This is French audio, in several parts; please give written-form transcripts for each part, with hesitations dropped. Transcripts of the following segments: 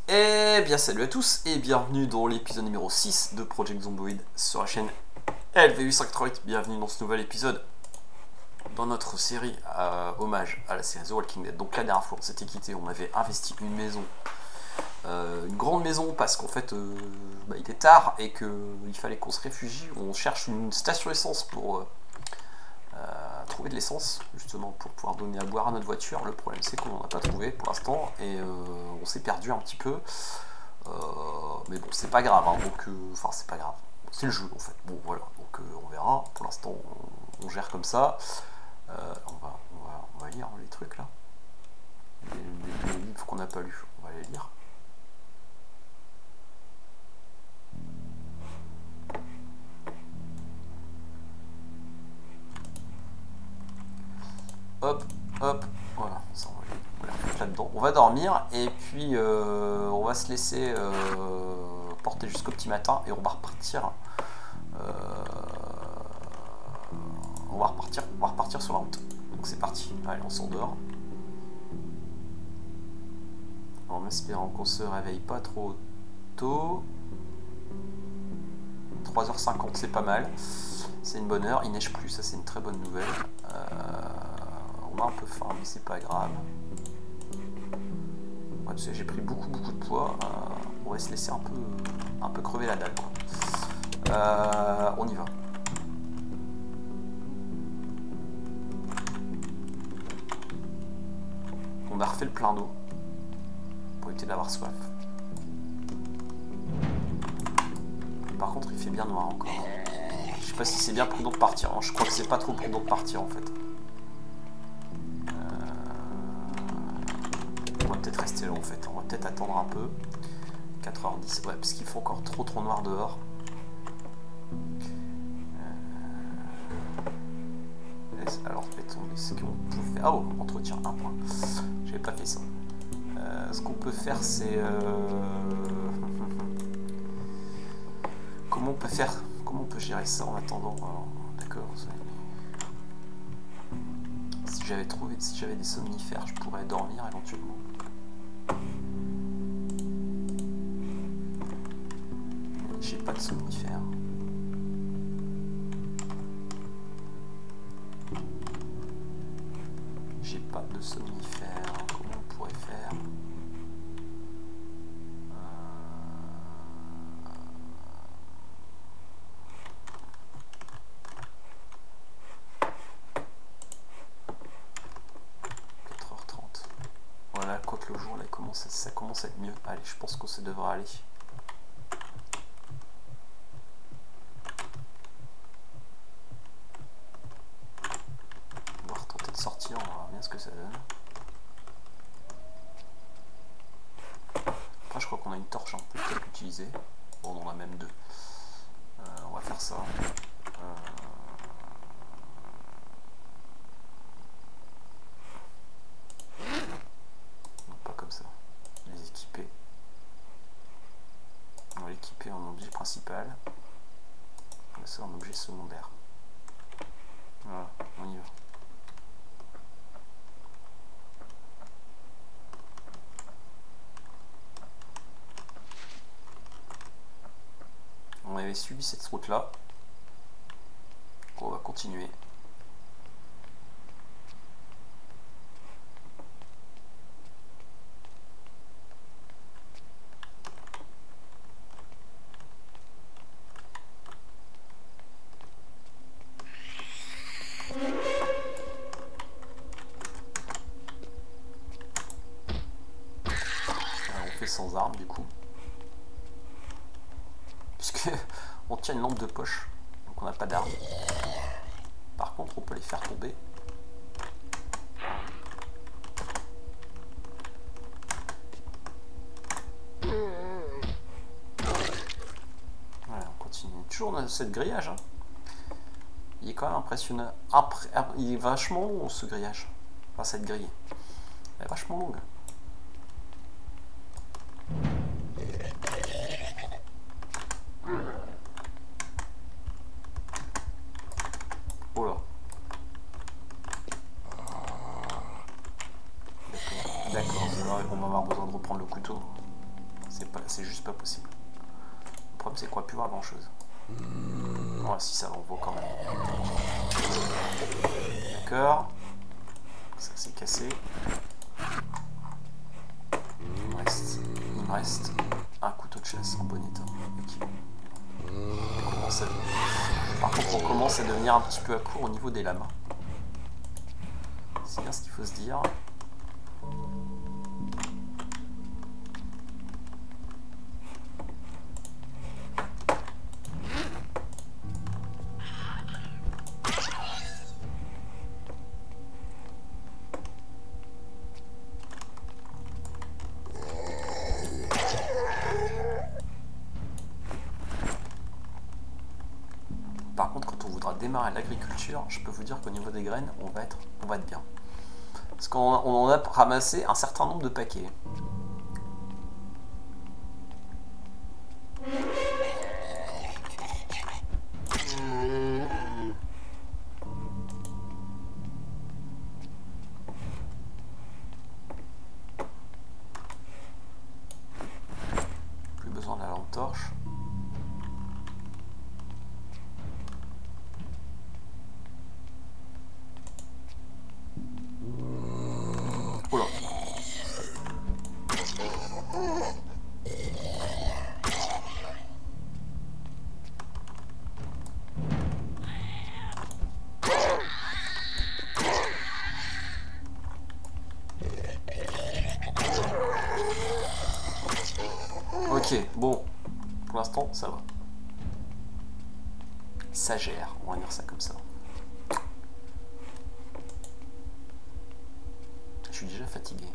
Eh bien salut à tous et bienvenue dans l'épisode numéro 6 de Project Zomboid sur la chaîne LVU538. Bienvenue dans ce nouvel épisode dans notre série hommage à la série The Walking Dead. Donc la dernière fois on s'était quitté, on avait investi une maison, une grande maison parce qu'en fait il était tard et qu'il fallait qu'on se réfugie. On cherche une station essence pour trouver de l'essence justement pour pouvoir donner à boire à notre voiture. Le problème c'est qu'on n'en a pas trouvé pour l'instant et on s'est perdu un petit peu. Mais bon, c'est pas grave, hein, donc enfin c'est pas grave, c'est le jeu en fait. Bon voilà, donc on verra. Pour l'instant, on gère comme ça. On va lire les trucs là, les livres qu'on n'a pas lus, on va les lire. Hop, hop, voilà, ça on va les foutre là-dedans. On va dormir et puis on va se laisser porter jusqu'au petit matin et on va repartir. On va repartir sur la route. Donc c'est parti. Allez, on s'endort. En espérant qu'on se réveille pas trop tôt. 3h50, c'est pas mal. C'est une bonne heure. Il neige plus, ça c'est une très bonne nouvelle. On a un peu faim, mais c'est pas grave. Ouais, tu sais, j'ai pris beaucoup de poids. On va se laisser un peu crever la dalle, quoi. On y va. On a refait le plein d'eau pour éviter d'avoir soif. Par contre, il fait bien noir encore. Je sais pas si c'est bien prudent de partir. Je crois que c'est pas trop prudent de partir en fait. On va peut-être rester là en fait. On va peut-être attendre un peu. 4h10. Ouais, parce qu'il faut encore trop noir dehors. Alors, mettons ce qu'on peut faire. Ah, oh, entretien, un point. J'avais pas fait ça. Ce qu'on peut faire, c'est. Comment on peut gérer ça en attendant? D'accord. Si j'avais des somnifères, je pourrais dormir éventuellement. J'ai pas de somnifères. J'ai pas de somnifères. Comment on pourrait faire? Voilà, quoique le jour là, ça commence à être mieux. Allez, je pense que ça devrait aller. On va retenter de sortir, on verra bien ce que ça donne. Après, je crois qu'on a une torche, on peut peut-être l'utiliser. Bon, on en a même deux. On va faire ça. Non, pas comme ça. Les équiper. On va l'équiper en objet principal. On va ça en objet secondaire. Voilà, on y va. On avait suivi cette route là. On va continuer. On fait sans armes du coup. Puisque on tient une lampe de poche, donc on n'a pas d'armes. Par contre, on peut les faire tomber. Voilà, on continue. Toujours dans cette grillage. Hein. Il est quand même impressionnant. Après, il est vachement long ce grillage. Enfin, cette grille. Elle est vachement longue. Oh là. D'accord, on va avoir besoin de reprendre le couteau. c'est juste pas possible. Le problème c'est qu'on va plus voir grand chose. Voilà, si ça va, on voit quand même. D'accord. Ça c'est cassé. Il me reste un couteau de chasse en bon état. Okay. Par contre, on commence à devenir un petit peu à court au niveau des lames. C'est bien ce qu'il faut se dire. Par contre, quand on voudra démarrer l'agriculture, je peux vous dire qu'au niveau des graines, on va être bien. Parce qu'on en a ramassé un certain nombre de paquets. Plus besoin de la lampe torche. Oh là. Ok, bon, pour l'instant ça va. Ça gère, on va dire ça comme ça. Je suis déjà fatigué.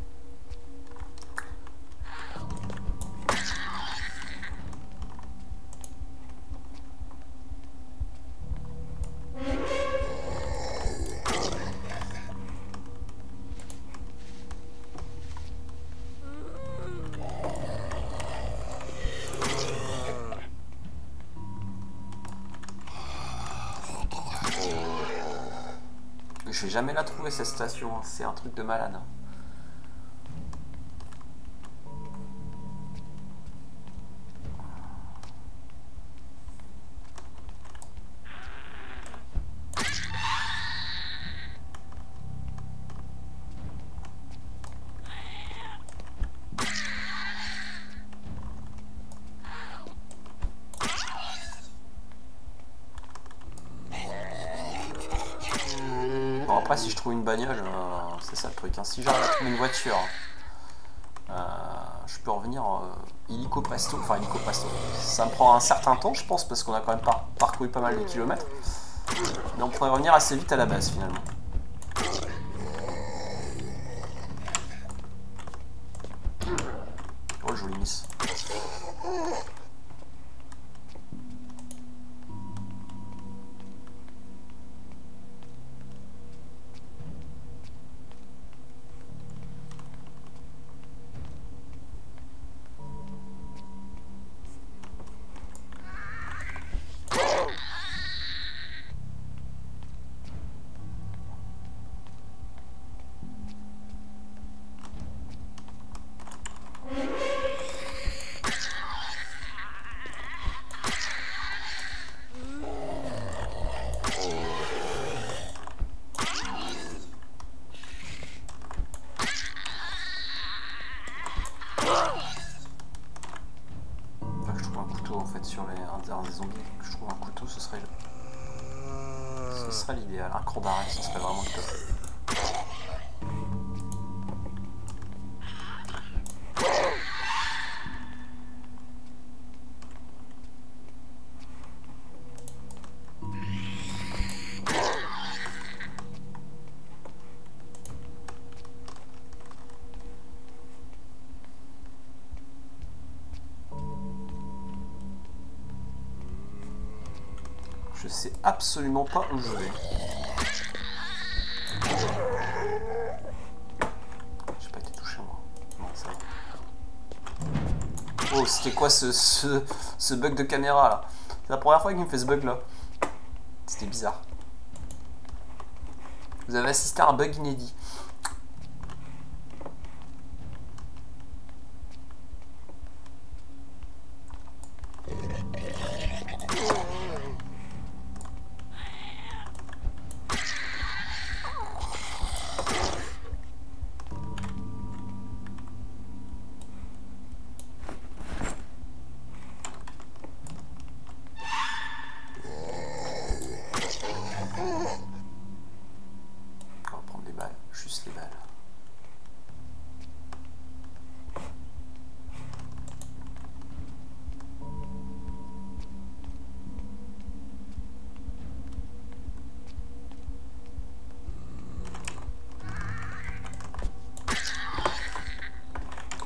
Je vais jamais la trouver cette station, hein. C'est un truc de malade. Bon, après, si je trouve une bagnole, c'est ça le truc. Hein. Si j'arrive à trouver une voiture, je peux revenir illico presto. Enfin, illico presto. Ça me prend un certain temps, je pense, parce qu'on a quand même parcouru pas mal de kilomètres. Mais on pourrait revenir assez vite à la base, finalement. Oh, jolie miss. En fait sur un des zombies que je trouve un couteau, ce serait l'idéal. Un cran d'arrêt, ce serait vraiment le top. Je sais absolument pas où je vais. J'ai pas été touché moi. Non, ça va. Oh, c'était quoi ce bug de caméra là? C'est la première fois qu'il me fait ce bug là. C'était bizarre. Vous avez assisté à un bug inédit.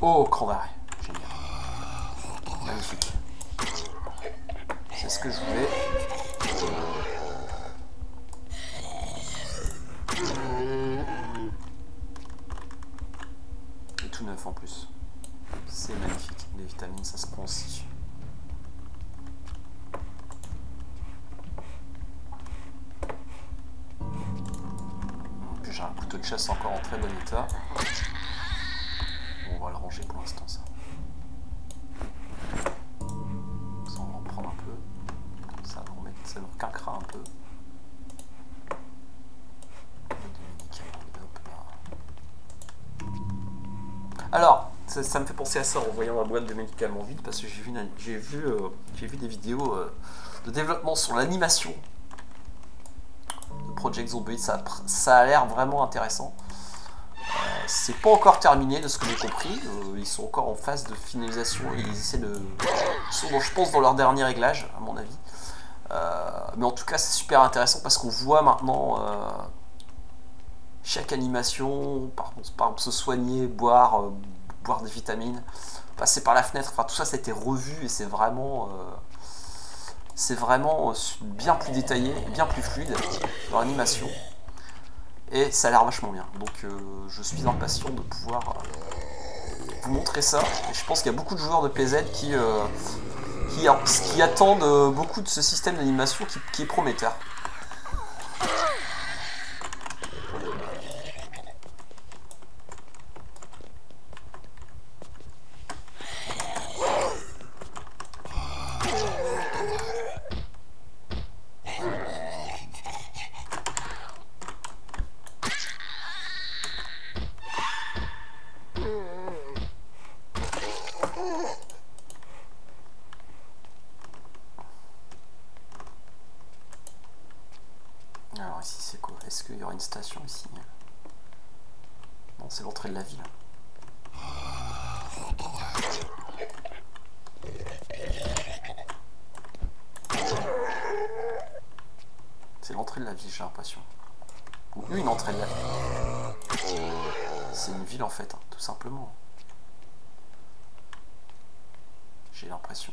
Oh, cran d'arrêt. Génial. Magnifique. C'est ce que je voulais. Et tout neuf en plus. C'est magnifique. Les vitamines, ça se prend aussi. En plus, j'ai un couteau de chasse encore en très bon état. Bon, on va le ranger pour l'instant, ça. Ça, on va en prendre un peu. Ça va remettre, ça nous requinquera un peu. Alors, ça me fait penser à ça en voyant la boîte de médicaments vide, parce que j'ai vu des vidéos de développement sur l'animation de Project Zomboid. Ça a l'air vraiment intéressant. C'est pas encore terminé de ce que j'ai compris. Ils sont encore en phase de finalisation et ils essaient de. Ils sont, je pense, dans leur dernier réglage, à mon avis. Mais en tout cas, c'est super intéressant parce qu'on voit maintenant chaque animation, par exemple se soigner, boire des vitamines, passer par la fenêtre, enfin tout ça, ça a été revu et c'est vraiment bien plus détaillé, bien plus fluide dans l'animation. Et ça a l'air vachement bien. Donc je suis impatient de pouvoir vous montrer ça. Et je pense qu'il y a beaucoup de joueurs de PZ qui attendent beaucoup de ce système d'animation qui est prometteur. Alors ici c'est quoi? Est-ce qu'il y aura une station ici? Non, c'est l'entrée de la ville. C'est l'entrée de la ville, j'ai l'impression. Ou une entrée de la ville. C'est une ville en fait, hein, tout simplement. J'ai l'impression.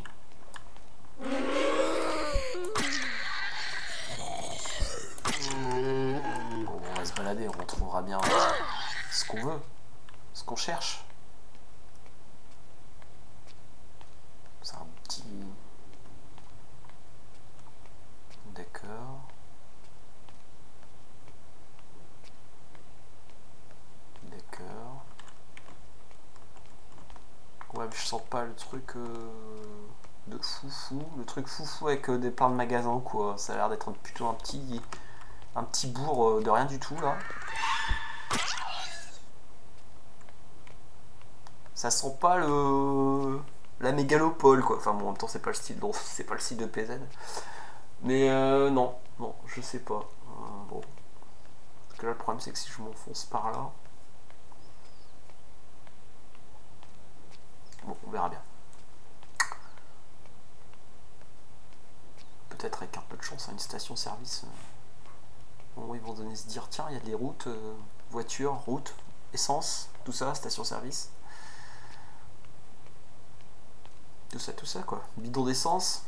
Bon, on va se balader, on trouvera bien ce qu'on veut, ce qu'on cherche. C'est un petit... D'accord. D'accord. Ouais, mais je sens pas le truc de foufou. Le truc foufou avec plein de magasins, quoi. Ça a l'air d'être plutôt un petit bourg de rien du tout, là. Ça sent pas la mégalopole, quoi. Enfin bon, en même temps, c'est pas le style, c'est pas le style de PZ. Mais non, je sais pas. Bon. Parce que là, le problème, c'est que si je m'enfonce par là... Bon, on verra bien. Peut-être avec un peu de chance, une station-service. Bon, ils vont donner se dire, tiens, il y a des routes, voitures, routes, essence, tout ça, station-service. Tout ça, quoi. Bidon d'essence.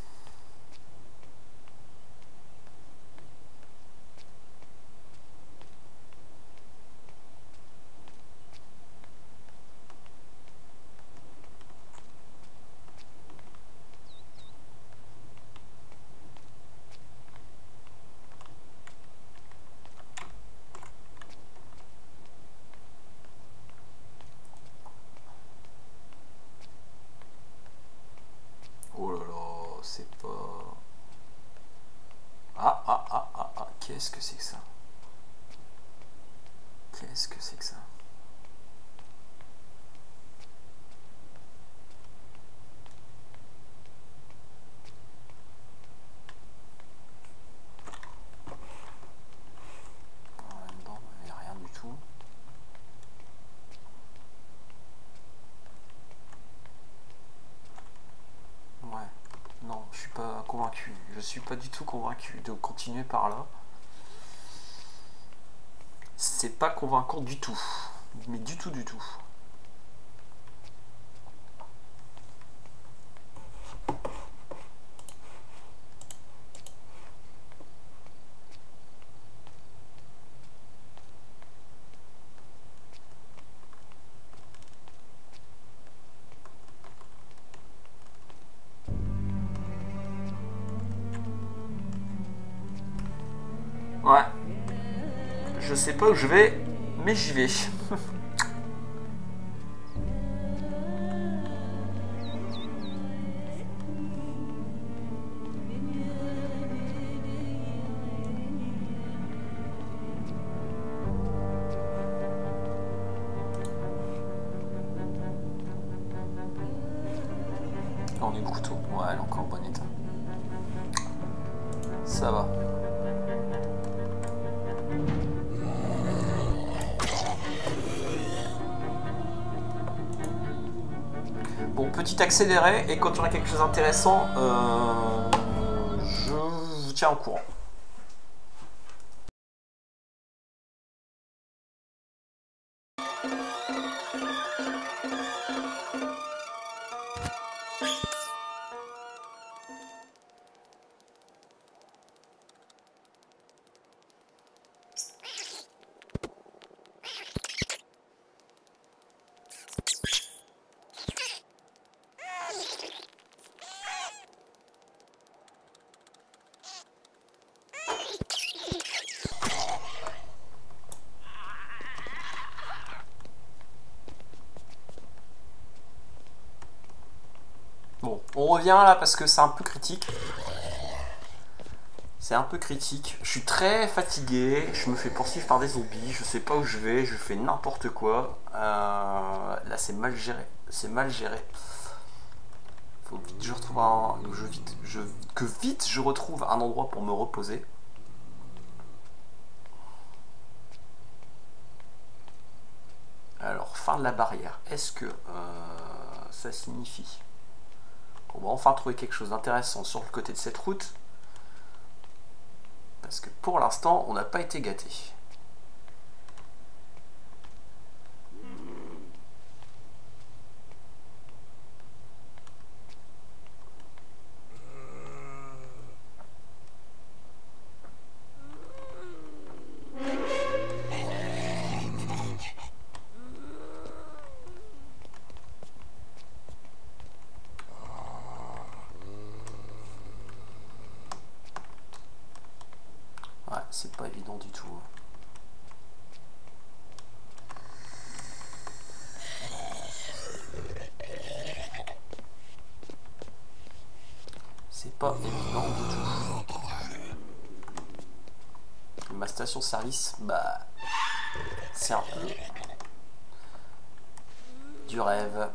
Oh là là, c'est pas... Ah, qu'est-ce que c'est que ça? Qu'est-ce que c'est que ça? Là-dedans, il n'y a rien du tout. Ouais, non, je suis pas convaincu. Je suis pas du tout convaincu de continuer par là. C'est pas convaincant du tout. Mais du tout, du tout. Je sais pas où je vais, mais j'y vais. On est le couteau. Ouais, elle est encore en bon état. Ça va. Bon, petit accéléré, et quand il y aura quelque chose d'intéressant, je vous tiens au courant. Bon, on revient là parce que c'est un peu critique. C'est un peu critique. Je suis très fatigué, je me fais poursuivre par des zombies, je sais pas où je vais, je fais n'importe quoi. Là c'est mal géré. C'est mal géré. Faut vite que je retrouve vite je retrouve un endroit pour me reposer. Alors, fin de la barrière. Est-ce que ça signifie qu'on va enfin trouver quelque chose d'intéressant sur le côté de cette route? Parce que pour l'instant, on n'a pas été gâté. Ouais, c'est pas évident du tout. C'est pas évident du tout. Ma station service, bah, c'est un peu du rêve.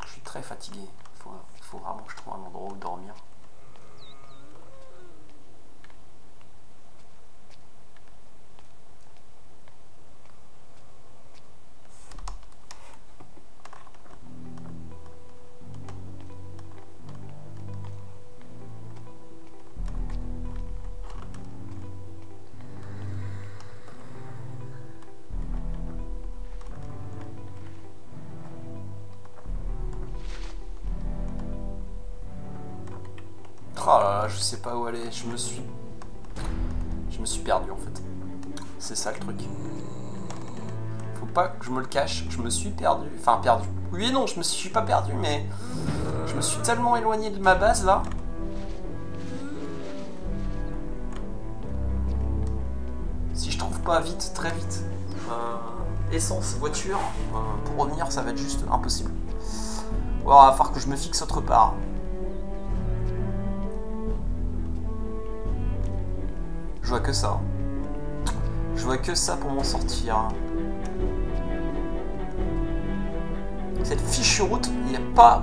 Je suis très fatigué. Il faut vraiment que je trouve un endroit où dormir. Oh là là, je sais pas où aller. Je me suis perdu en fait. C'est ça le truc. Faut pas que je me le cache. Je me suis perdu. Enfin perdu. Oui et non, je me suis pas perdu, mais je me suis tellement éloigné de ma base là. Si je trouve pas vite, très vite, essence, voiture, pour revenir, ça va être juste impossible. Ou alors, il va falloir que je me fixe autre part. Je vois que ça. Je vois que ça pour m'en sortir. Cette fichue route, il n'y a pas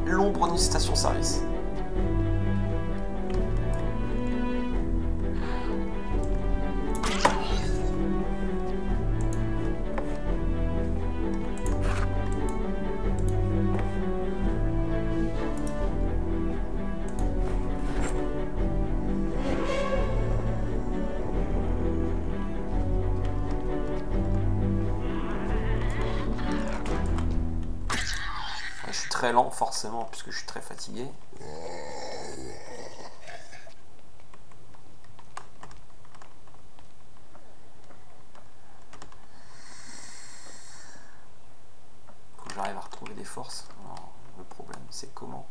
l'ombre d'une station-service. Je suis très lent forcément puisque je suis très fatigué. force. Alors, le problème, c'est comment.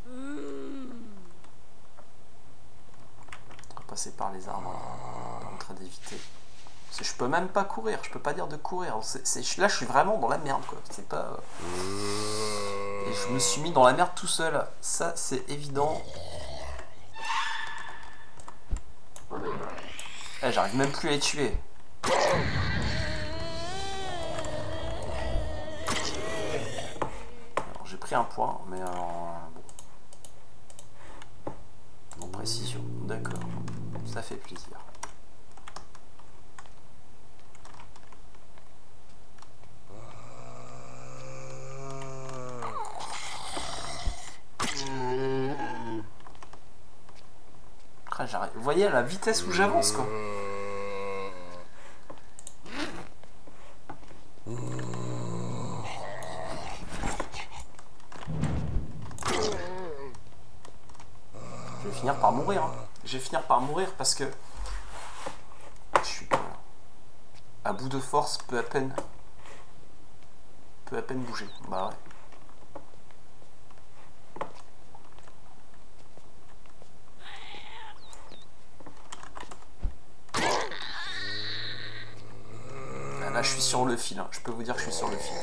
On va passer par les arbres, on est en train d'éviter. Parce que je peux même pas courir, je peux pas dire de courir. Là, je suis vraiment dans la merde, quoi. C'est pas. Et je me suis mis dans la merde tout seul. Ça, c'est évident. Eh, j'arrive même plus à les tuer. Alors, j'ai pris un point, mais alors. Bon. En précision, d'accord. Ça fait plaisir. Vous voyez la vitesse où j'avance, quoi. Je vais finir par mourir. Hein. Je vais finir par mourir parce que je suis à bout de force, peut à peine bouger. Bah ouais. Là, je suis sur le fil. Hein. Je peux vous dire que je suis sur le fil.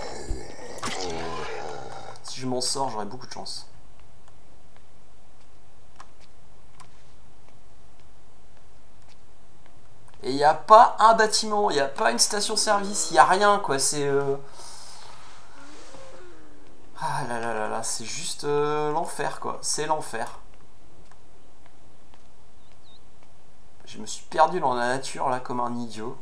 Si je m'en sors, j'aurai beaucoup de chance. Et il n'y a pas un bâtiment, il n'y a pas une station-service, il n'y a rien, quoi. C'est... Ah là là là là, c'est juste l'enfer, quoi. C'est l'enfer. Je me suis perdu dans la nature, là, comme un idiot.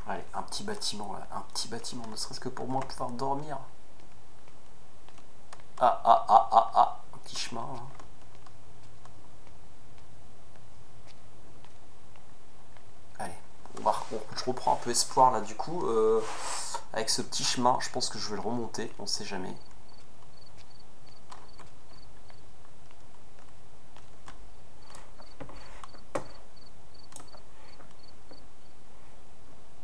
Allez, un petit bâtiment, là. Un petit bâtiment, ne serait-ce que pour moi pouvoir dormir. Ah, un petit chemin. Hein. Allez, je reprends un peu espoir, là, du coup. Avec ce petit chemin, je pense que je vais le remonter, on sait jamais.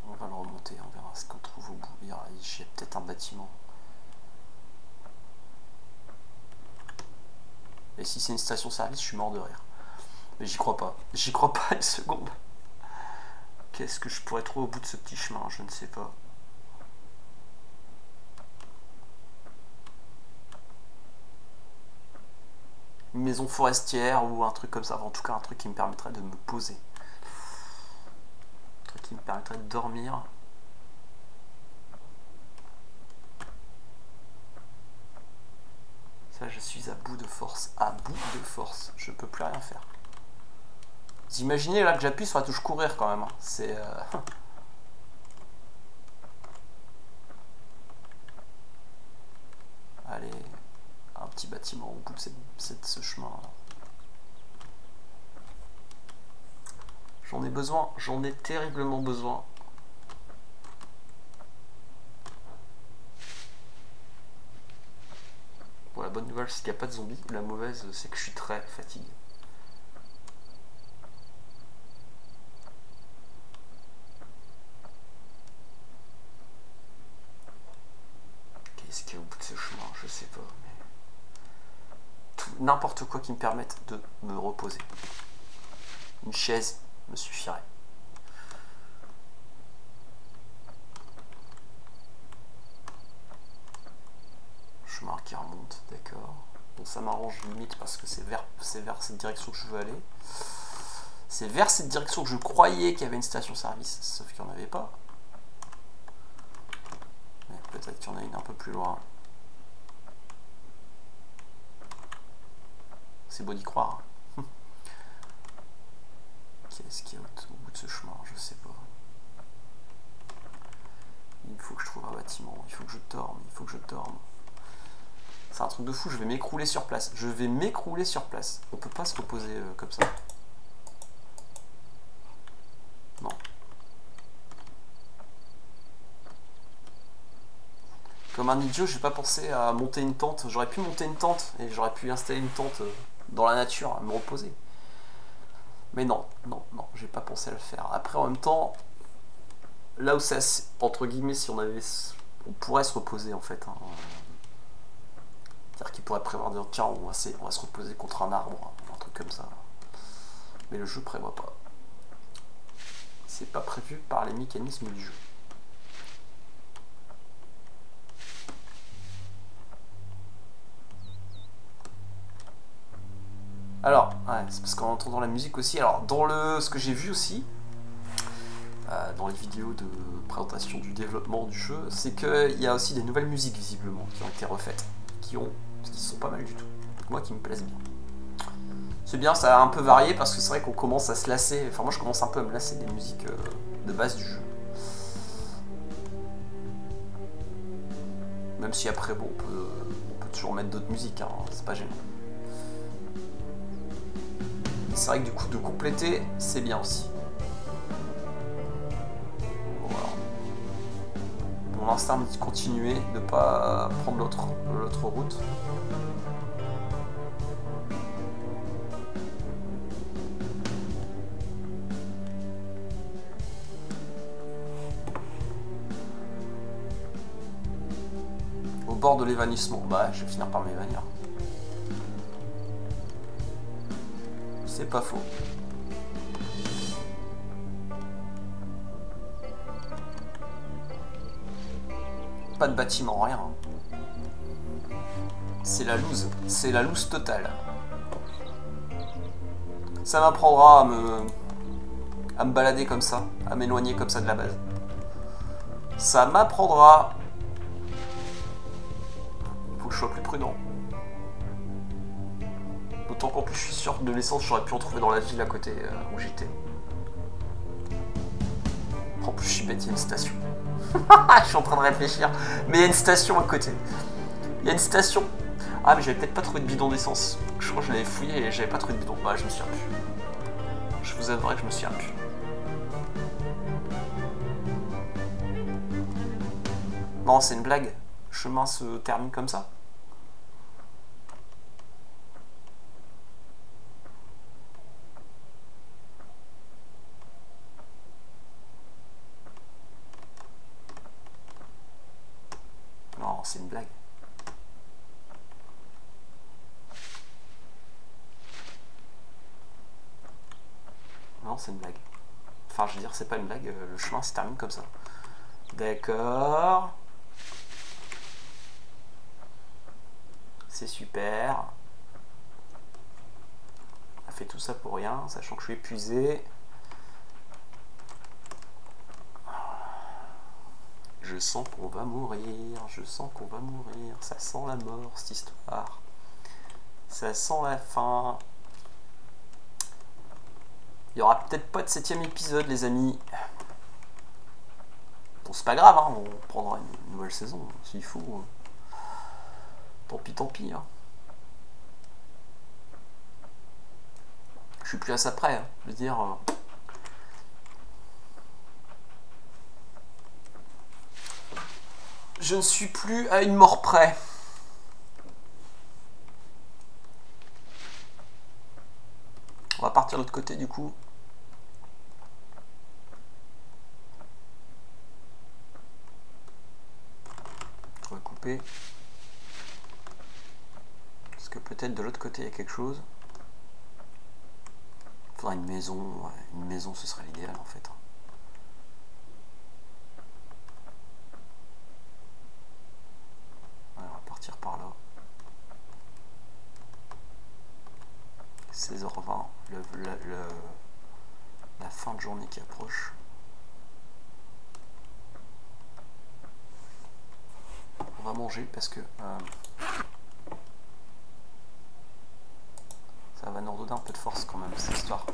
On va le remonter, on verra ce qu'on trouve au bout. Il y a peut-être un bâtiment. Et si c'est une station-service, je suis mort de rire. Mais j'y crois pas. J'y crois pas une seconde. Qu'est-ce que je pourrais trouver au bout de ce petit chemin? Je ne sais pas. Une maison forestière ou un truc comme ça. Enfin, en tout cas, un truc qui me permettrait de me poser. Un truc qui me permettrait de dormir. Ça, je suis à bout de force. À bout de force. Je peux plus rien faire. Vous imaginez là que j'appuie sur la touche courir quand même. Hein. C'est... Allez, un petit bâtiment au bout de ce chemin. J'en ai besoin, j'en ai terriblement besoin. Bon, la bonne nouvelle, c'est qu'il n'y a pas de zombies. La mauvaise, c'est que je suis très fatigué. Qu'est-ce qu'il y a au bout de ce chemin? Je sais pas, mais... N'importe quoi qui me permette de me reposer. Une chaise me suffirait. Chemin qui remonte, d'accord. Bon, ça m'arrange limite parce que c'est vers cette direction que je veux aller. C'est vers cette direction que je croyais qu'il y avait une station-service, sauf qu'il n'y en avait pas. Mais peut-être qu'il y en a une un peu plus loin. C'est beau d'y croire. Qu'est-ce qu'il y a au bout de ce chemin? Je sais pas. Il faut que je trouve un bâtiment, il faut que je dorme, il faut que je dorme. C'est un truc de fou, je vais m'écrouler sur place. Je vais m'écrouler sur place. On peut pas se reposer comme ça. Non. Comme un idiot, j'ai pas pensé à monter une tente. J'aurais pu monter une tente et j'aurais pu installer une tente dans la nature, à me reposer. Mais non, non, non, j'ai pas pensé à le faire. Après, en même temps, là où c'est entre guillemets, si on avait, on pourrait se reposer en fait. Hein. C'est-à-dire qu'il pourrait prévoir de dire tiens, on va se reposer contre un arbre, un truc comme ça. Mais le jeu prévoit pas. C'est pas prévu par les mécanismes du jeu. Alors, ouais, c'est parce qu'en entendant la musique aussi, alors dans ce que j'ai vu aussi, dans les vidéos de présentation du développement du jeu, c'est qu'il y a aussi des nouvelles musiques visiblement qui ont été refaites, qui sont pas mal du tout. Moi qui me plaisent bien. C'est bien, ça a un peu varié parce que c'est vrai qu'on commence à se lasser, enfin moi je commence un peu à me lasser des musiques de base du jeu. Même si après, bon, on peut toujours mettre d'autres musiques, hein, c'est pas gênant. C'est vrai que du coup, de compléter, c'est bien aussi. Voilà. Mon instinct me dit continuer, de pas prendre l'autre route. Au bord de l'évanouissement, bah je vais finir par m'évanouir. C'est pas faux. Pas de bâtiment, rien. C'est la loose totale. Ça m'apprendra à me balader comme ça, à m'éloigner comme ça de la base. Ça m'apprendra. Faut que je sois plus prudent. D'autant qu'en plus je suis sûr que de l'essence j'aurais pu en trouver dans la ville à côté où j'étais. En plus je suis bête, il y a une station. Je suis en train de réfléchir. Mais il y a une station à côté. Il y a une station. Ah mais j'avais peut-être pas trouvé de bidon d'essence. Je crois que je l'avais fouillé et j'avais pas trouvé de bidon. Bah je me souviens plus. Je vous avouerai que je me souviens plus. Non c'est une blague. Le chemin se termine comme ça. Non, c'est une blague. Non, c'est une blague. Enfin, je veux dire, c'est pas une blague, le chemin se termine comme ça. D'accord. C'est super. On a fait tout ça pour rien, sachant que je suis épuisé. Je sens qu'on va mourir, je sens qu'on va mourir. Ça sent la mort, cette histoire. Ça sent la fin. Il y aura peut-être pas de 7ème épisode, les amis. Bon, c'est pas grave, hein, on prendra une nouvelle saison, s'il faut. Tant pis, tant pis. Hein. Je suis plus à ça près, hein. Je veux dire... Je ne suis plus à une mort près. On va partir de l'autre côté, du coup. Je vais couper. Parce que peut-être de l'autre côté, il y a quelque chose. Il faudra une maison. Ouais. Une maison, ce serait l'idéal, en fait. Ouais, on va partir par là. 16h20. La fin de journée qui approche. On va manger parce que ça va nous redonner un peu de force quand même cette histoire.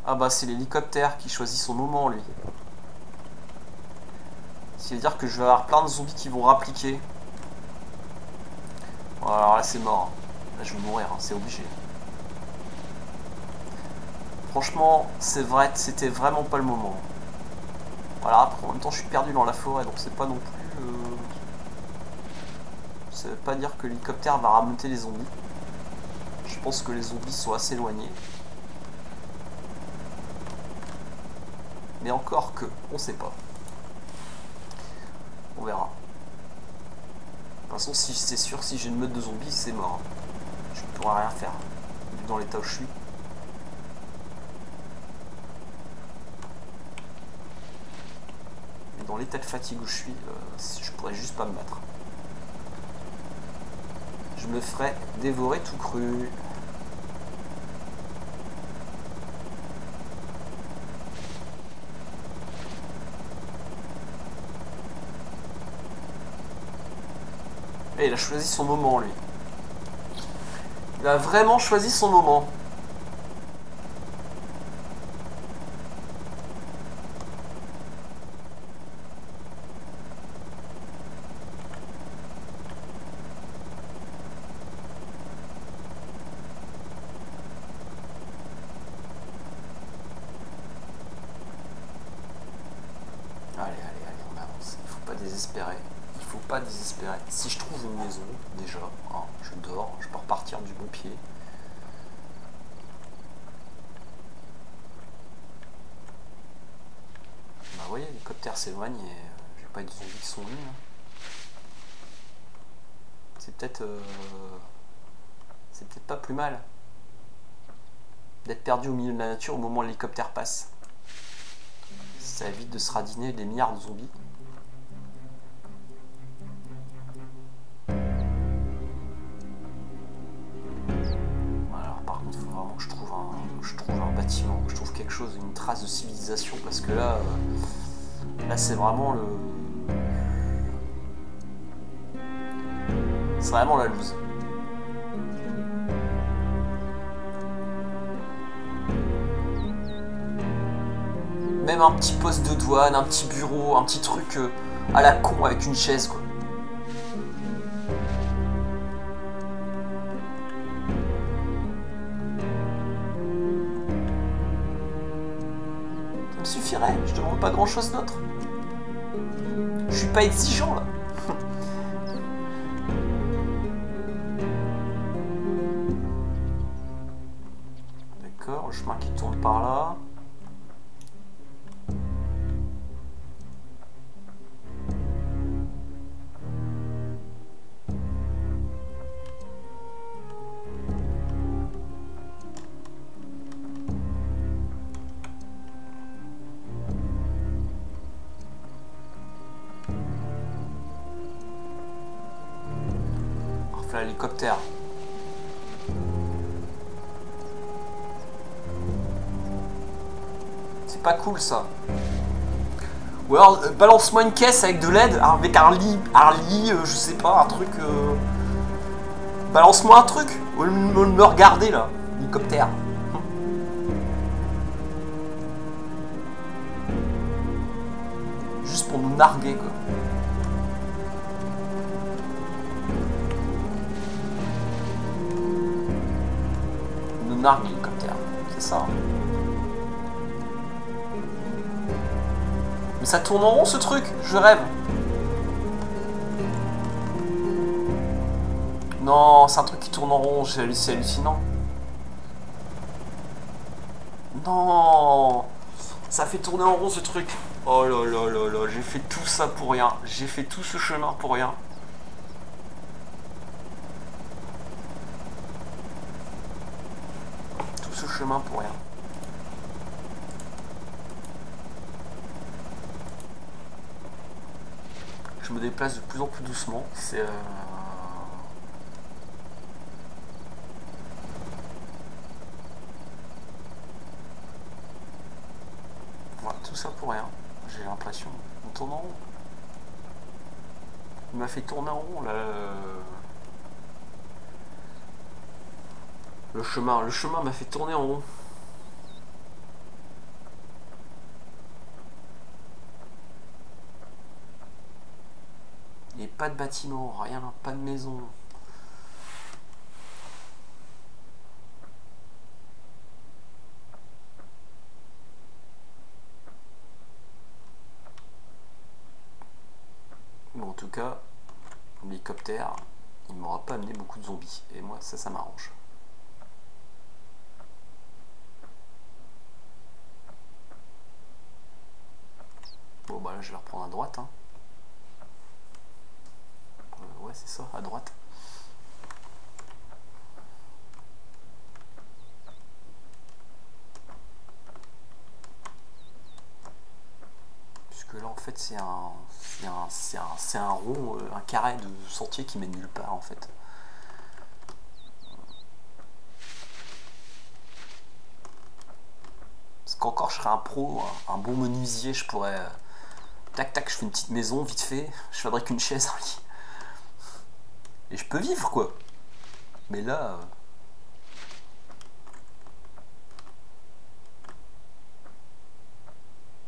Ah bah c'est l'hélicoptère qui choisit son moment lui. Ça veut dire que je vais avoir plein de zombies qui vont rappliquer. Bon, alors là c'est mort. Là je vais mourir, hein, c'est obligé. Franchement, c'est vrai, c'était vraiment pas le moment. Voilà, après, en même temps je suis perdu dans la forêt, donc c'est pas non plus... Ça veut pas dire que l'hélicoptère va rameuter les zombies. Je pense que les zombies sont assez éloignés. Mais encore que, on sait pas. On verra. De toute façon, si c'est sûr, si j'ai une meute de zombies, c'est mort. Je ne pourrai rien faire, vu dans l'état où je suis. Et dans l'état de fatigue où je suis, je pourrais juste pas me battre. Je me ferais dévorer tout cru. Et il a choisi son moment, lui. Il a vraiment choisi son moment. Allez, on avance. Il faut pas désespérer. Il faut pas désespérer. Si je trouve une maison, déjà, hein, je dors, je peux repartir du bon pied. Bah vous voyez, l'hélicoptère s'éloigne et j'ai pas de zombies qui sont venus. Hein. C'est peut-être pas plus mal d'être perdu au milieu de la nature au moment où l'hélicoptère passe. Ça évite de se radiner des milliards de zombies. Alors par contre, il faut vraiment que je trouve un bâtiment, que je trouve quelque chose, une trace de civilisation, parce que là, c'est vraiment le... C'est vraiment la loose. Même un petit poste de douane, un petit bureau, un petit truc à la con avec une chaise, quoi. Ça me suffirait, je demande pas grand chose d'autre. Je suis pas exigeant là. D'accord, le chemin qui tourne par là. L'hélicoptère. C'est pas cool ça. Ou alors balance-moi une caisse avec de l'aide, avec un lit, je sais pas, un truc. Balance-moi un truc, au lieu de me regarder là, l'hélicoptère. Juste pour nous narguer quoi. Nargue l'hélicoptère, c'est ça. Mais ça tourne en rond ce truc, je rêve. Non, c'est un truc qui tourne en rond, c'est hallucinant. Non, ça fait tourner en rond ce truc. Oh là là là là, j'ai fait tout ça pour rien. J'ai fait tout ce chemin pour rien. Chemin pour rien. Je me déplace de plus en plus doucement. C'est voilà, tout ça pour rien. J'ai l'impression. On tourne en rond. Il m'a fait tourner en rond là. Le chemin m'a fait tourner en rond. pas de bâtiment, rien, pas de maison. Bon, en tout cas, l'hélicoptère, il m'aura pas amené beaucoup de zombies. Et moi, ça m'arrange. Bon, bah là, je vais reprendre à droite. Hein. Ouais, c'est ça, à droite. Puisque là, en fait, c'est un rond, un carré de sentier qui mène nulle part, en fait. Parce qu'encore, je serais un pro, un bon menuisier, je pourrais... tac, tac, je fais une petite maison, vite fait. Je fabrique une chaise, un lit. Et je peux vivre, quoi. Mais là...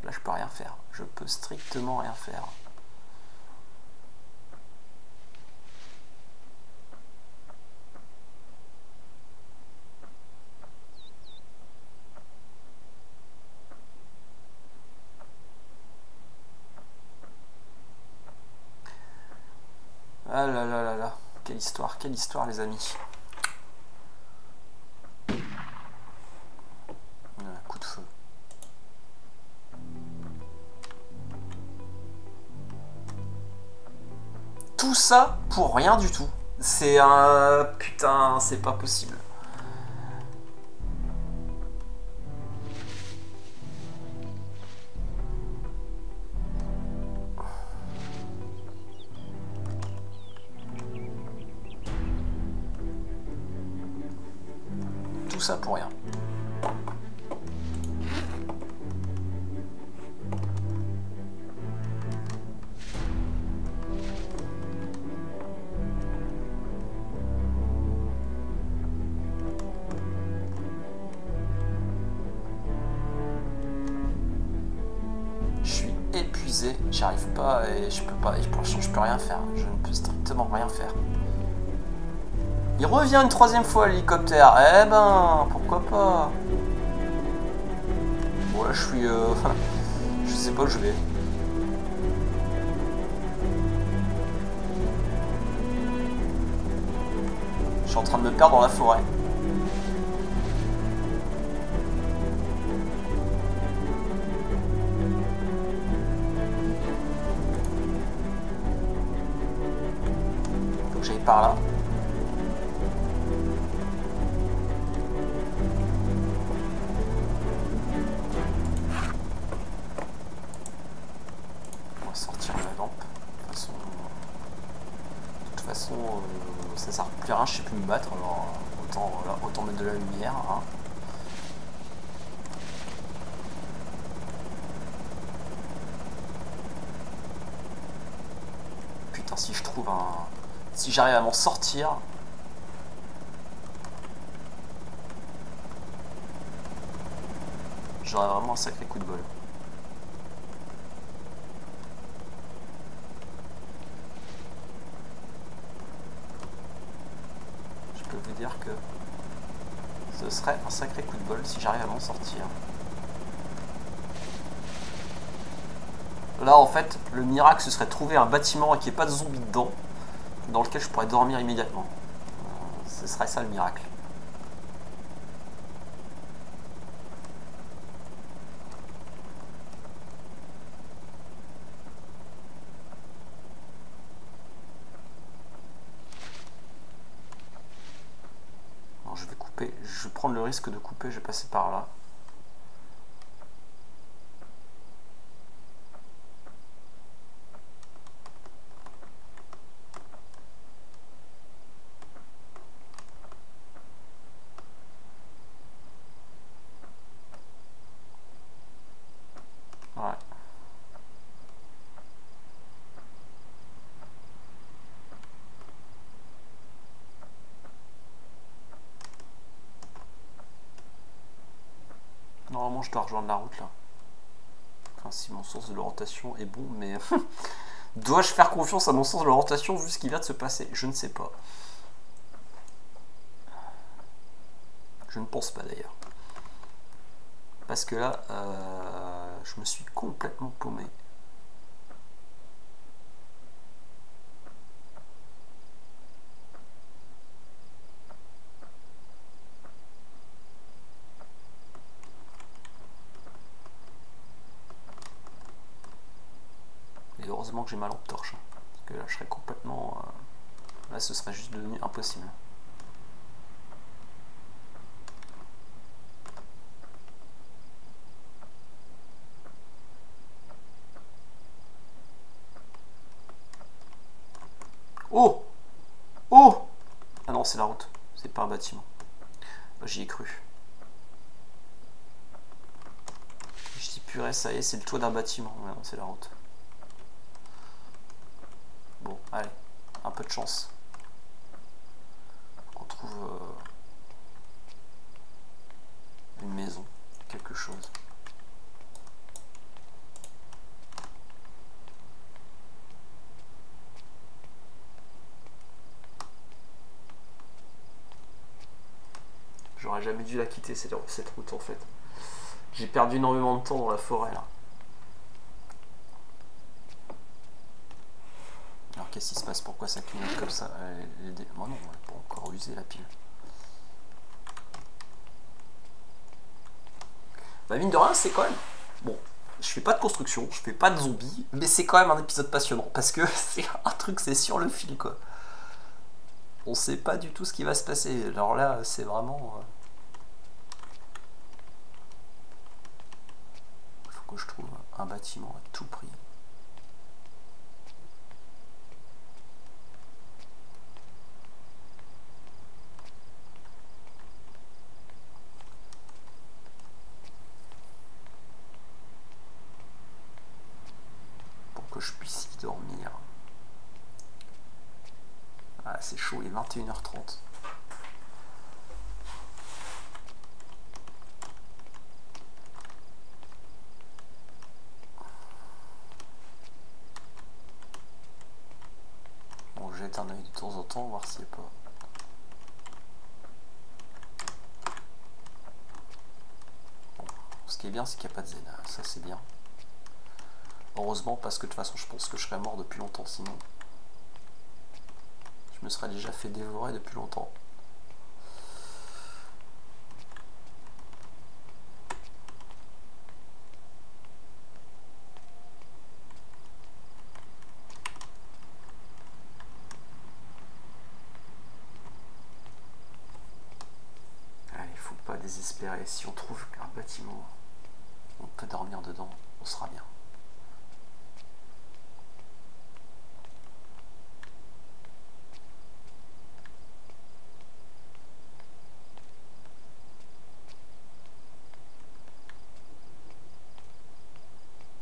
là, je peux rien faire. Je peux strictement rien faire. Ah là là là là. Quelle histoire, les amis. Coup de feu. Tout ça pour rien du tout. C'est un... putain, c'est pas possible. Tout ça pour rien. J'arrive pas et je peux pas, et pour l'instant je peux rien faire, je ne peux strictement rien faire. Il revient une troisième fois l'hélicoptère, eh ben pourquoi pas. Bon là je suis je sais pas où je vais. Je suis en train de me perdre dans la forêt. Par là. On va sortir la lampe. De toute façon ça sert plus à rien, je sais plus me battre, alors autant mettre de la lumière. Hein. Putain, si je trouve un... si j'arrive à m'en sortir, j'aurais vraiment un sacré coup de bol. Je peux vous dire que ce serait un sacré coup de bol si j'arrive à m'en sortir. Là en fait, le miracle ce serait de trouver un bâtiment et qu'il n'y ait pas de zombies dedans, dans lequel je pourrais dormir immédiatement. Ce serait ça le miracle. Alors je vais couper, je vais prendre le risque de couper, je vais passer par là. Ouais. Normalement je dois rejoindre la route là. Enfin si mon sens de l'orientation est bon, mais Dois-je faire confiance à mon sens de l'orientation vu ce qui vient de se passer? Je ne sais pas. Je ne pense pas d'ailleurs. Parce que là, je me suis complètement paumé. Et heureusement que j'ai ma lampe torche. Parce que là, je serais complètement... là, ce serait juste devenu impossible. Oh! Oh! Ah non, c'est la route. C'est pas un bâtiment. J'y ai cru. Je dis purée, ça y est, c'est le toit d'un bâtiment. Mais non, c'est la route. Bon, allez. Un peu de chance. On trouve une maison. Quelque chose. J'aurais jamais dû la quitter cette route en fait. J'ai perdu énormément de temps dans la forêt là. Alors qu'est-ce qui se passe? Pourquoi ça clignote comme ça? Moi non, on n'a pas encore usé la pile. Bah mine de rien, c'est quand même... Bon, je fais pas de construction, je fais pas de zombies, mais c'est quand même un épisode passionnant, parce que c'est un truc, c'est sur le fil quoi. On sait pas du tout ce qui va se passer. Alors là, c'est vraiment... faut que je trouve un bâtiment à tout prix. Pour que je puisse y dormir. Ah, c'est chaud, il est 21h30. Bon, je jette un œil de temps en temps, voir s'il n'y a pas... Bon, ce qui est bien, c'est qu'il n'y a pas de zen. Ça, c'est bien. Heureusement, parce que de toute façon, je pense que je serais mort depuis longtemps sinon. Je me serais déjà fait dévorer depuis longtemps. Allez, il faut pas désespérer. Si on trouve un bâtiment, on peut dormir dedans, on sera bien.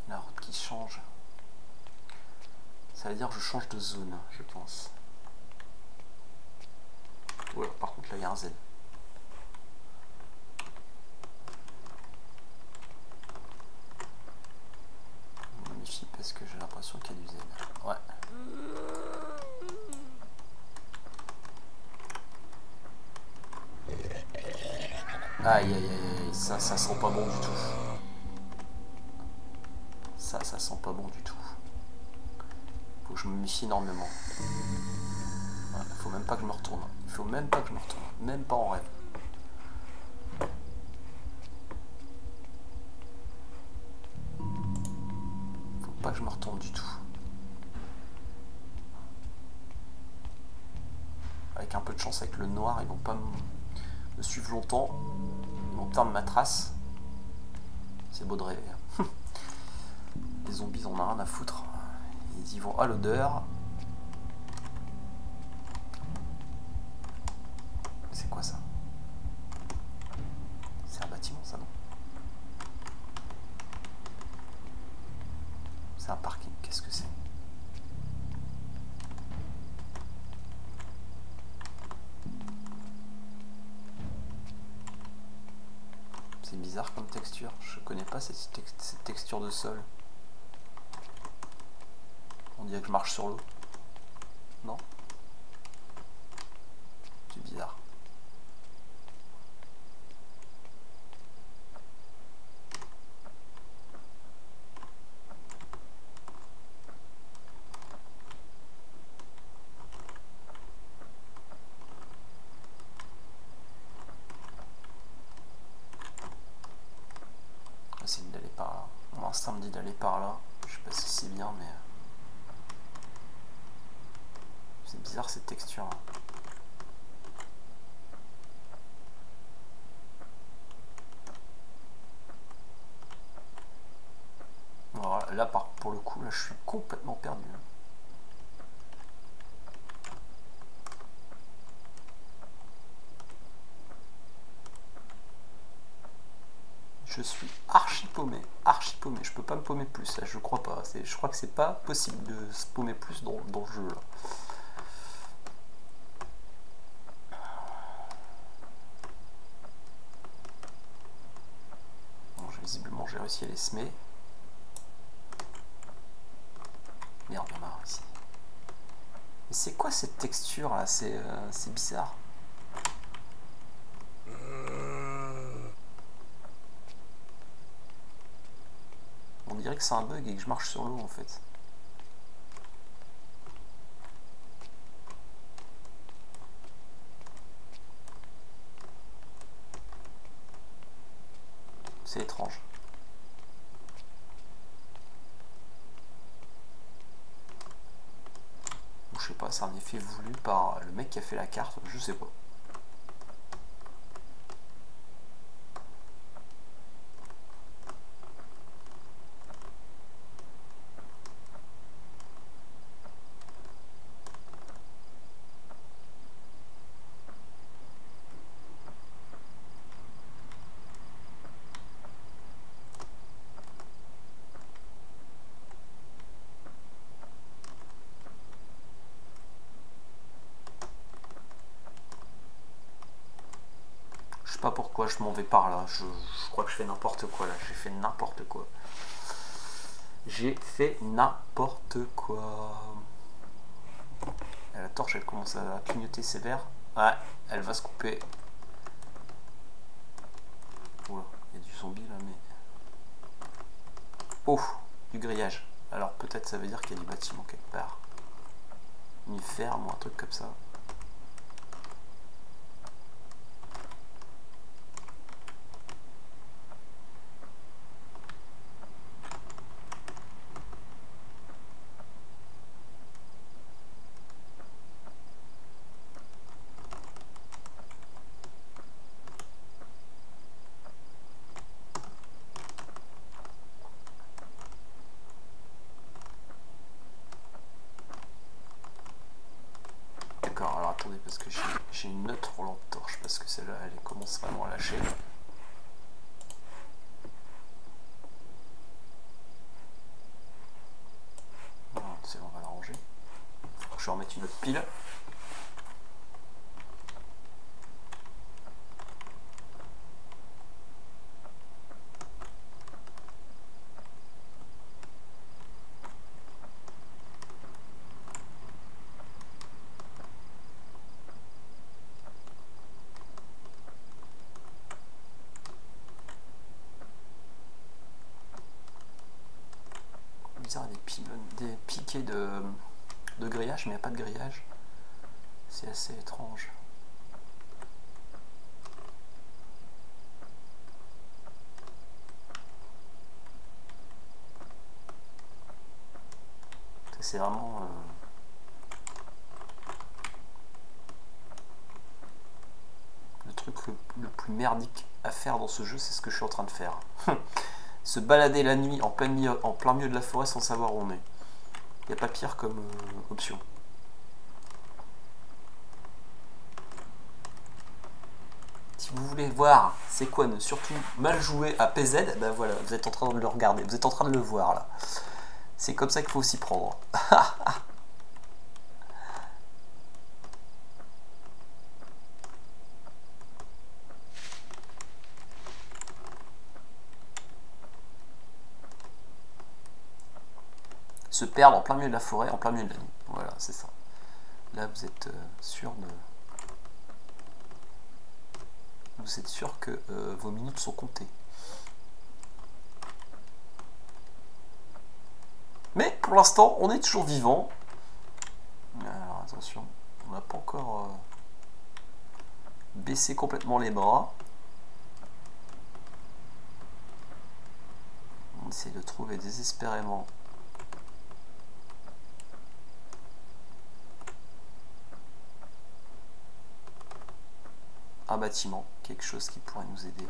La route qui change. Ça veut dire que je change de zone, je pense. Ouais, par contre là il y a un Z. Je me méfie parce que j'ai l'impression qu'il y a du Z. Ouais. Aïe aïe aïe aïe, ça sent pas bon du tout. Ça sent pas bon du tout. Faut que je me méfie énormément. Ouais, faut même pas que je me retourne. Il faut même pas que je me retourne. Même pas en rêve. Faut pas que je me retourne du tout. Avec un peu de chance, avec le noir, ils vont pas me suivre longtemps. Ils vont perdre ma trace. C'est beau de rêver. Les zombies, ils en ont rien à foutre. Ils y vont à l'odeur. C'est quoi ça? C'est un bâtiment ça, non? C'est un parking, qu'est-ce que c'est? C'est bizarre comme texture, je connais pas cette texture de sol. On dirait que je marche sur l'eau. Non? C'est bizarre. Essayer d'aller par là. Mon instinct me dit d'aller par là. Je sais pas si c'est bien, mais c'est bizarre cette texture. Alors là, pour le coup, là, je suis complètement perdu. Je suis archi paumé, je peux pas me paumer plus, là, je crois pas. Je crois que c'est pas possible de se paumer plus dans le jeu là. Bon, visiblement j'ai réussi à les semer. Merde, il y en a marre ici. Mais c'est quoi cette texture là? C'est bizarre. On dirait que c'est un bug et que je marche sur l'eau en fait. C'est étrange. Ou je sais pas, c'est un effet voulu par le mec qui a fait la carte, je sais pas. Je sais pas pourquoi je m'en vais par là, je crois que je fais n'importe quoi là, j'ai fait n'importe quoi. J'ai fait n'importe quoi. Et la torche elle commence à clignoter sévère. Ouais, elle va se couper. Oula, il y a du zombie là mais... Oh, du grillage. Alors peut-être ça veut dire qu'il y a du bâtiment quelque part. Une ferme ou un truc comme ça. D'accord, alors attendez, parce que j'ai une autre lampe torche, parce que celle-là, elle commence vraiment à lâcher. Bon, on va la ranger. Je vais remettre une autre pile. Bizarre, des piquets de grillage, mais il n'y a pas de grillage. C'est assez étrange. C'est vraiment... le truc le plus merdique à faire dans ce jeu, c'est ce que je suis en train de faire. Se balader la nuit en plein milieu de la forêt sans savoir où on est. Il n'y a pas pire comme option. Si vous voulez voir c'est quoi ne surtout mal jouer à PZ, ben voilà, vous êtes en train de le regarder, vous êtes en train de le voir là. C'est comme ça qu'il faut s'y prendre. se perdre en plein milieu de la forêt, en plein milieu de la nuit. Voilà, c'est ça. Là, vous êtes sûr de... Vous êtes sûr que vos minutes sont comptées. Mais pour l'instant, on est toujours vivant. Alors attention, on n'a pas encore baissé complètement les bras. On essaie de trouver désespérément un bâtiment, quelque chose qui pourrait nous aider.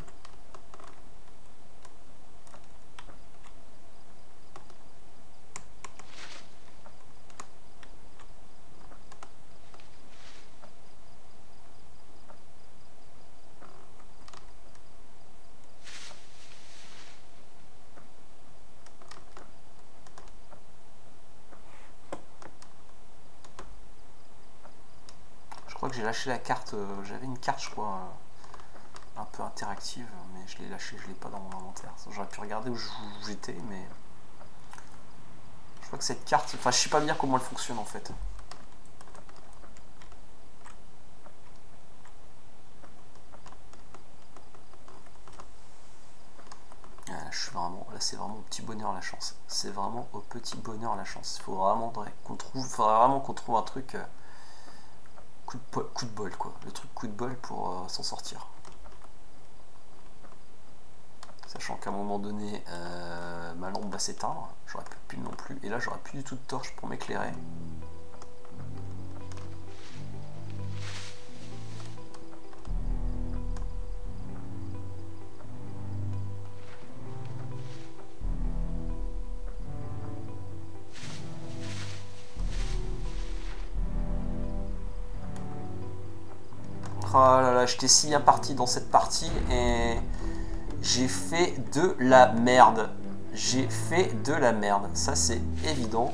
Je crois que j'ai lâché la carte, j'avais une carte je crois un peu interactive, mais je l'ai lâché, je l'ai pas dans mon inventaire. J'aurais pu regarder où j'étais, mais je crois que cette carte, enfin je sais pas bien comment elle fonctionne en fait. Je suis vraiment, là c'est vraiment au petit bonheur la chance. C'est vraiment au petit bonheur la chance. Il faut vraiment qu'on trouve, faudrait vraiment qu'on trouve un truc coup de bol quoi. Le truc coup de bol pour s'en sortir. Sachant qu'à un moment donné, ma lampe va s'éteindre, j'aurais plus de pile non plus, et là j'aurais plus du tout de torche pour m'éclairer. Oh là là, j'étais si bien parti dans cette partie et j'ai fait de la merde. J'ai fait de la merde, ça c'est évident.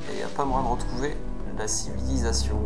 Et il n'y a pas moyen de retrouver la civilisation.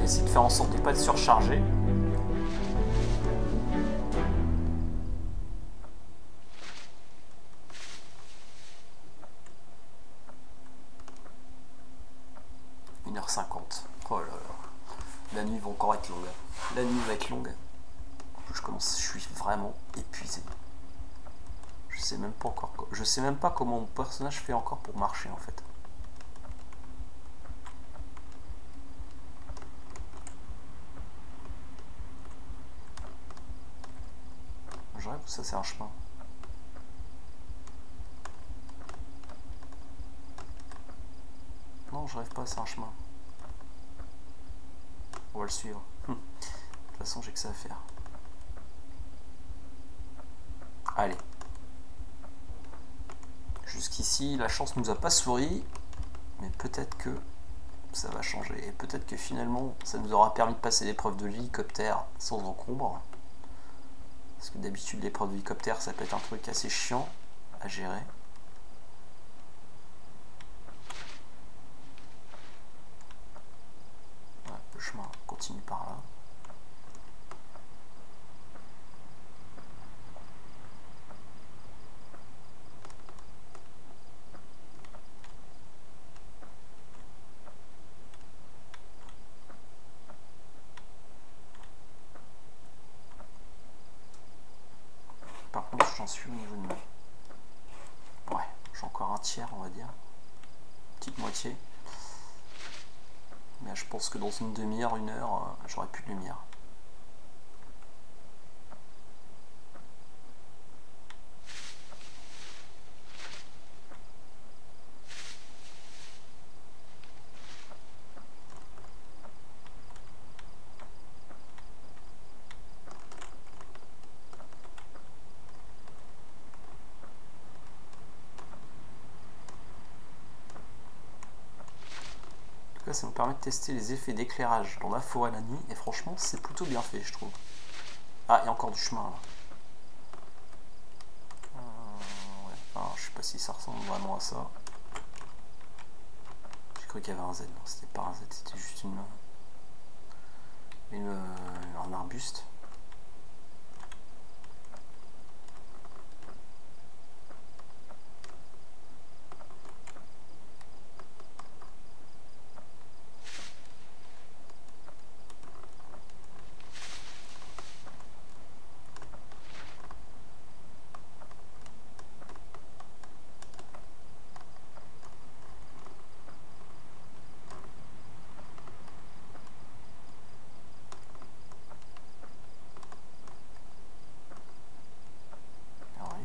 Essayer de faire en sorte de ne pas être surchargé. Une heure 50. Oh là là. La nuit va encore être longue. La nuit va être longue. Je suis vraiment épuisé. Je sais même pas encore. Je sais même pas comment mon personnage fait encore pour marcher en fait. Je rêve ou ça c'est un chemin? Non, je rêve pas, c'est un chemin. On va le suivre. De toute façon, j'ai que ça à faire. Allez. Jusqu'ici, la chance nous a pas souri, mais peut-être que ça va changer. Et peut-être que finalement, ça nous aura permis de passer l'épreuve de l'hélicoptère sans encombre. Parce que d'habitude, l'épreuve de l'hélicoptère, ça peut être un truc assez chiant à gérer. Ouais, le chemin continue par là. Par contre, j'en suis au niveau de moi. Ouais, j'ai encore un tiers, on va dire. Petite moitié. Mais je pense que dans une demi-heure, une heure, j'aurai plus de lumière. là, ça nous permet de tester les effets d'éclairage dans la forêt la nuit. Et franchement, c'est plutôt bien fait, je trouve. Ah, il y a encore du chemin là. Ouais. Alors, je sais pas si ça ressemble vraiment à ça. J'ai cru qu'il y avait un Z. Non, c'était pas un Z, c'était juste un arbuste.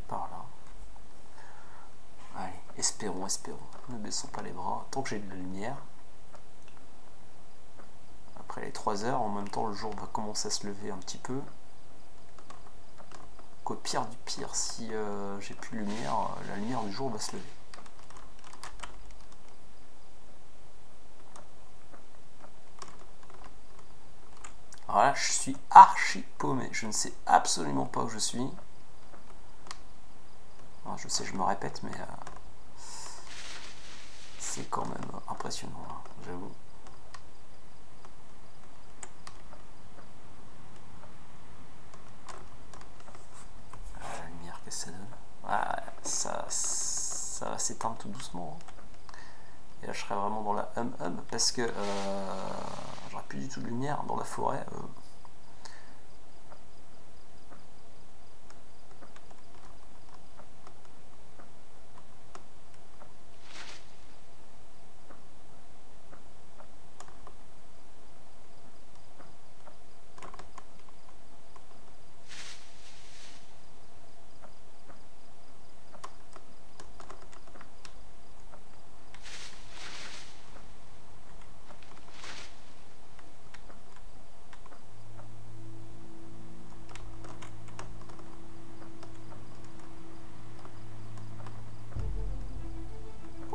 Par là. Allez, espérons, espérons. Ne baissons pas les bras. Tant que j'ai de la lumière. Après les 3 heures, en même temps, le jour va commencer à se lever un petit peu. Qu'au pire du pire, si j'ai plus de lumière, la lumière du jour va se lever. Alors là, je suis archi paumé. Je ne sais absolument pas où je suis. Alors, je sais, je me répète, mais c'est quand même impressionnant, hein, j'avoue. La lumière, qu'est-ce que ça donne? Ah, ça va s'éteindre tout doucement. Et là, je serais vraiment dans la parce que j'aurais plus du tout de lumière dans la forêt.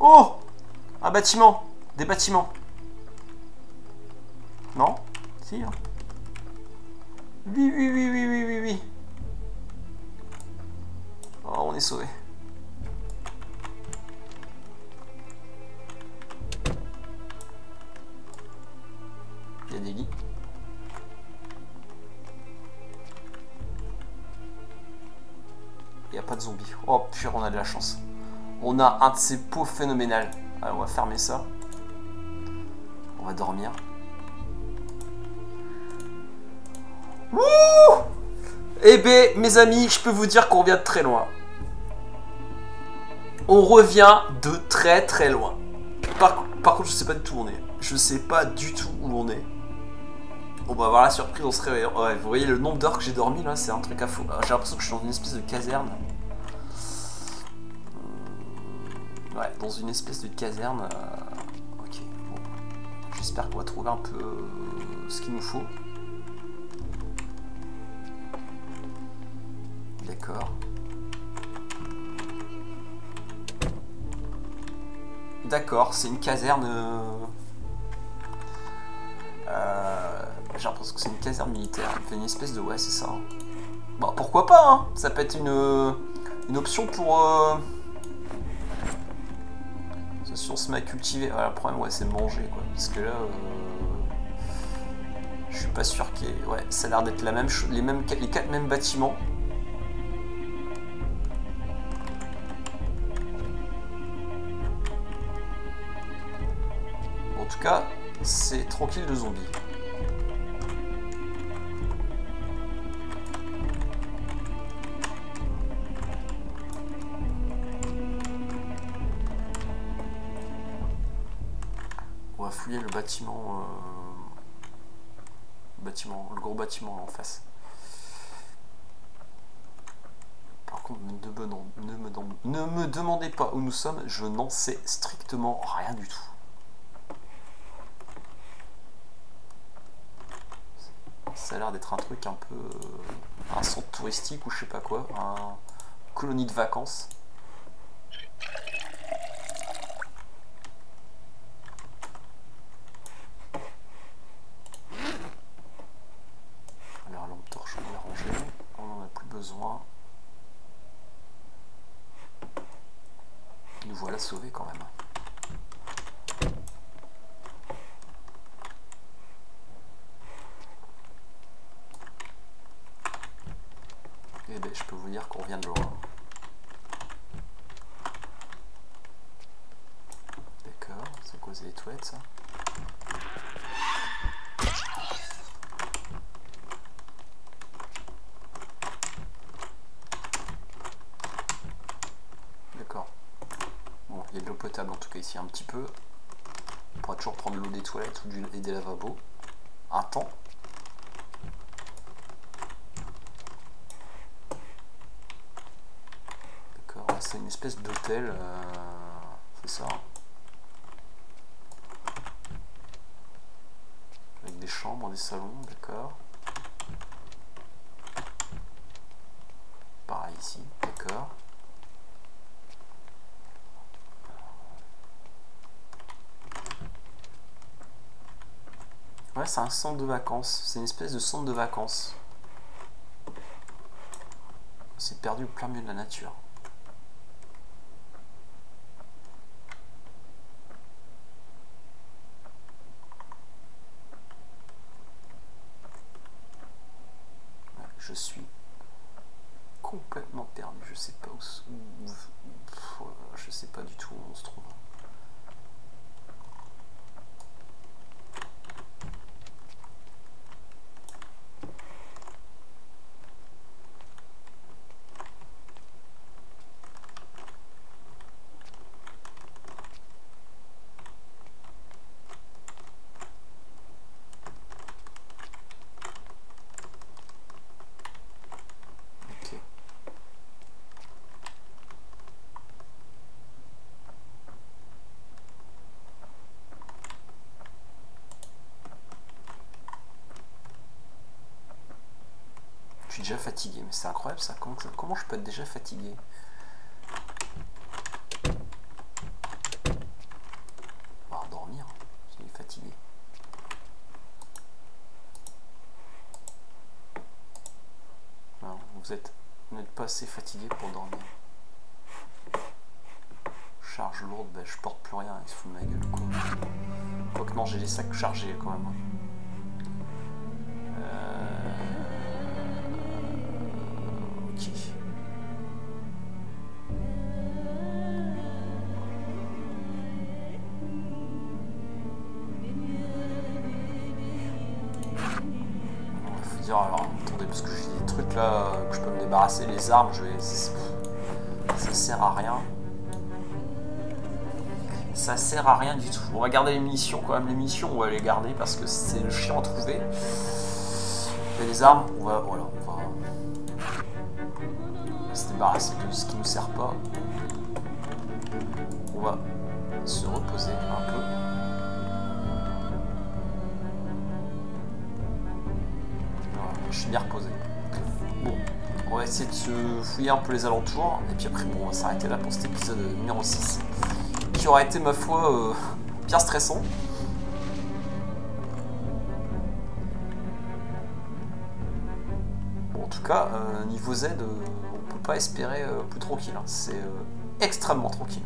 Oh! Un bâtiment! Des bâtiments! Non? Si, hein? Oui, oui, oui, oui, oui, oui, oui. Oh, on est sauvé. Il y a des lits. Il n'y a pas de zombies. Oh purée, on a de la chance. On a un de ces pots phénoménal. Allez, on va fermer ça. On va dormir. Wouh! Eh ben, mes amis, je peux vous dire qu'on revient de très loin. On revient de très très loin. Par contre, je sais pas du tout où on est. Je sais pas du tout où on est. On va avoir la surprise, on se réveille. Ouais, vous voyez le nombre d'heures que j'ai dormi là, c'est un truc à fou. J'ai l'impression que je suis dans une espèce de caserne. Ouais, dans une espèce de caserne. Ok, bon. J'espère qu'on va trouver un peu ce qu'il nous faut. D'accord. D'accord, c'est une caserne. J'ai l'impression que c'est une caserne militaire. Il fait une espèce de. Ouais, c'est ça. Bon, pourquoi pas, hein? Ça peut être une option pour. Si on se met à cultiver. Voilà, le problème, ouais, c'est manger, quoi. Parce que là. Je suis pas sûr qu'il y ait. Ouais, ça a l'air d'être la même chose. Les 4 mêmes bâtiments. En tout cas, c'est tranquille de zombies. On va fouiller le bâtiment. Le gros bâtiment là en face. Par contre, ne me demandez pas où nous sommes, je n'en sais strictement rien du tout. Ça a l'air d'être un truc un peu. Un centre touristique ou je sais pas quoi, une colonie de vacances. sauver quand même. Et ben je peux vous dire qu'on vient de loin. D'accord, c'est causé les toilettes ça. D'accord. Bon, il y a de l'eau potable en tout cas ici un petit peu. On pourra toujours prendre l'eau des toilettes ou des lavabos. Un temps. D'accord, c'est une espèce d'hôtel. C'est ça. Avec des chambres, des salons, d'accord. Pareil ici, d'accord. Ouais, c'est un centre de vacances. C'est une espèce de centre de vacances. C'est perdu au plein milieu de la nature. Ouais, je suis complètement perdu. Je sais pas où je sais pas du tout où on se trouve. Ok. Je suis déjà fatigué, mais c'est incroyable ça. Comment je peux être déjà fatigué? On va dormir, je suis fatigué. Non, vous n'êtes pas assez fatigué pour dormir. Charge lourde, bah, je porte plus rien, il se fout de ma gueule. Quoique non, j'ai les sacs chargés quand même. Ok. Il faut dire, alors attendez, parce que j'ai des trucs là que je peux me débarrasser, les armes, ça sert à rien. Ça sert à rien du tout. On va garder les munitions quand même, les munitions on va les garder parce que c'est chiant à trouver. Et les armes, on va se débarrasser de ce qui ne sert pas. On va se reposer un peu. Voilà, je suis bien reposé. Bon, on va essayer de se fouiller un peu les alentours. Et puis après, bon, on va s'arrêter là pour cet épisode numéro 6. Qui aura été, ma foi, bien stressant. Bon, en tout cas, niveau Z, on peut pas espérer plus tranquille. Hein. C'est extrêmement tranquille.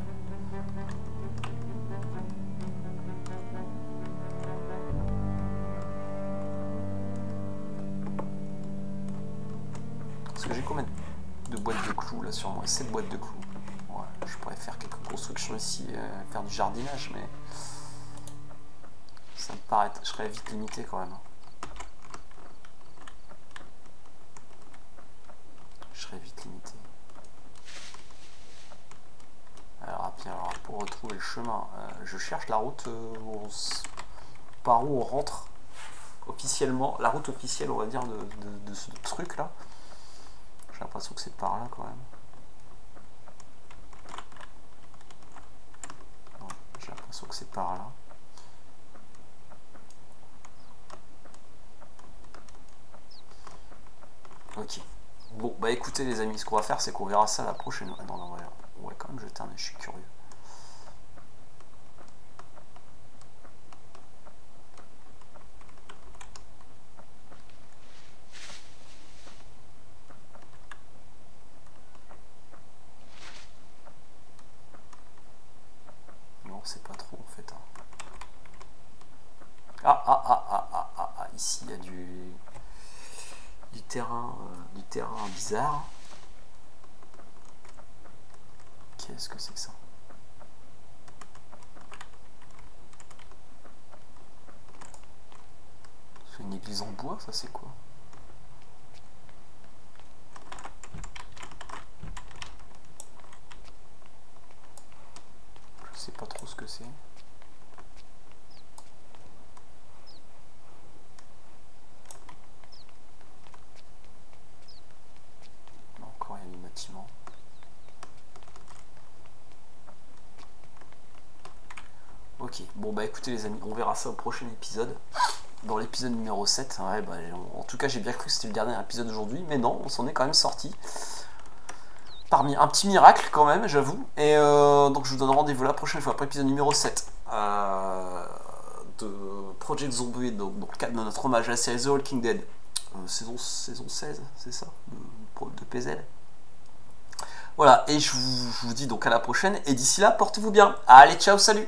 Parce que j'ai combien de boîtes de clous là sur moi? 7 boîtes de clous. Ouais, je pourrais faire quelques constructions ici, faire du jardinage, mais ça me paraît, je serais vite limité quand même. Je serais vite limité. Alors, pour retrouver le chemin, je cherche la route par où on rentre officiellement, la route officielle, on va dire, de ce truc là. J'ai l'impression que c'est par là quand même. Ouais, j'ai l'impression que c'est par là. Ok. Bon, bah écoutez les amis, ce qu'on va faire, c'est qu'on verra ça la prochaine. Ah non, on va quand même jeter un œil, je suis curieux. Ici il y a du terrain bizarre. Qu'est-ce que c'est que ça? C'est une église en bois, ça c'est quoi? Je sais pas trop ce que c'est. Encore il y a des bâtiments. Ok, bon bah écoutez les amis, on verra ça au prochain épisode. Dans l'épisode numéro 7, ouais, bah, en tout cas j'ai bien cru que c'était le dernier épisode d'aujourd'hui, mais non, on s'en est quand même sorti. Parmi un petit miracle quand même, j'avoue. Et donc je vous donne rendez-vous la prochaine fois pour l'épisode numéro 7 de Project Zomboid, donc dans le cadre de notre hommage à la série The Walking Dead, saison 16, c'est ça, de PZ. Voilà, et je vous dis donc à la prochaine, et d'ici là, portez-vous bien. Allez, ciao, salut!